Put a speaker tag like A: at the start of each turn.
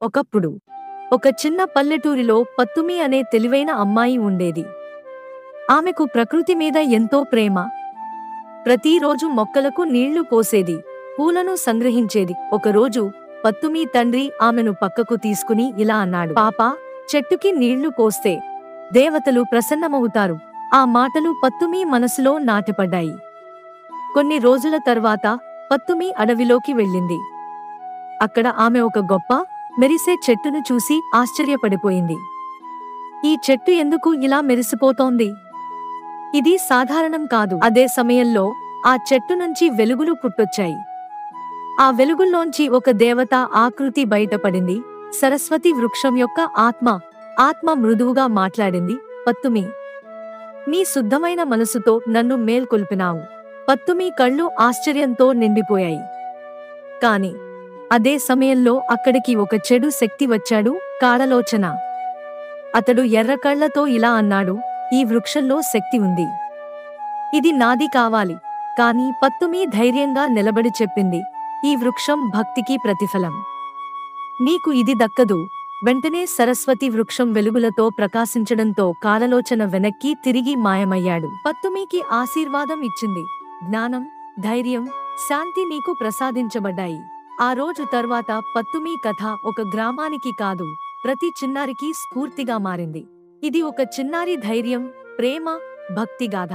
A: ఒకప్పుడు ఒక చిన్న పల్లెటూరిలో పత్తుమి అనే తెలివైన అమ్మాయి ఉండేది. ఆమెకు ప్రకృతి మీద ఎంతో ప్రేమ. ప్రతిరోజు మొక్కలకు నీళ్లు పోసేది, పూలను సంగ్రహించేది. ఒకరోజు పత్తుమి తండ్రి ఆమెను పక్కకు తీసుకుని ఇలా అన్నాడు, పాపా, చెట్టుకి నీళ్లు పోస్తే దేవతలు ప్రసన్నమవుతారు. ఆ మాటలు పత్తుమి మనసులో నాటపడ్డాయి. కొన్ని రోజుల తర్వాత పత్తుమి అడవిలోకి వెళ్ళింది. అక్కడ ఆమె ఒక గొప్ప మెరిసే చెట్టును చూసి ఆశ్చర్యపడిపోయింది. ఈ చెట్టు ఎందుకు ఇలా మెరిసిపోతోంది? ఇది సాధారణం కాదు. అదే సమయంలో ఆ చెట్టు నుంచి వెలుగులు పుట్టొచ్చాయి. ఆ వెలుగుల్లోంచి ఒక దేవత ఆకృతి బయటపడింది. సరస్వతి వృక్షం యొక్క ఆత్మ మృదువుగా మాట్లాడింది, పత్తుమి, నీ శుద్ధమైన మనసుతో నన్ను మేల్కొల్పినావు. పత్తుమి కళ్ళు ఆశ్చర్యంతో నిండిపోయాయి. కాని అదే సమయంలో అక్కడికి ఒక చెడు శక్తి వచ్చాడు, కాడలోచన. అతడు ఎర్రకళ్లతో ఇలా అన్నాడు, ఈ వృక్షంలో శక్తి ఉంది. ఇది నాది కావాలి. కాని పత్తుమి ధైర్యంగా నిలబడి చెప్పింది, ఈ వృక్షం భక్తికి ప్రతిఫలం. నీకు ఇది దక్కదు. వెంటనే సరస్వతి వృక్షం వెలుగులతో ప్రకాశించడంతో కాడలోచన వెనక్కి తిరిగి మాయమయ్యాడు. పత్తుమికి ఆశీర్వాదం ఇచ్చింది. జ్ఞానం, ధైర్యం, శాంతి నీకు ప్రసాదించబడ్డాయి. ఆ రోజు తర్వాత పత్తుమి కథ ఒక గ్రామానికి కాదు, ప్రతి చిన్నారికి స్ఫూర్తిగా మారింది. ఇది ఒక చిన్నారి ధైర్యం, ప్రేమ, భక్తి గాథ.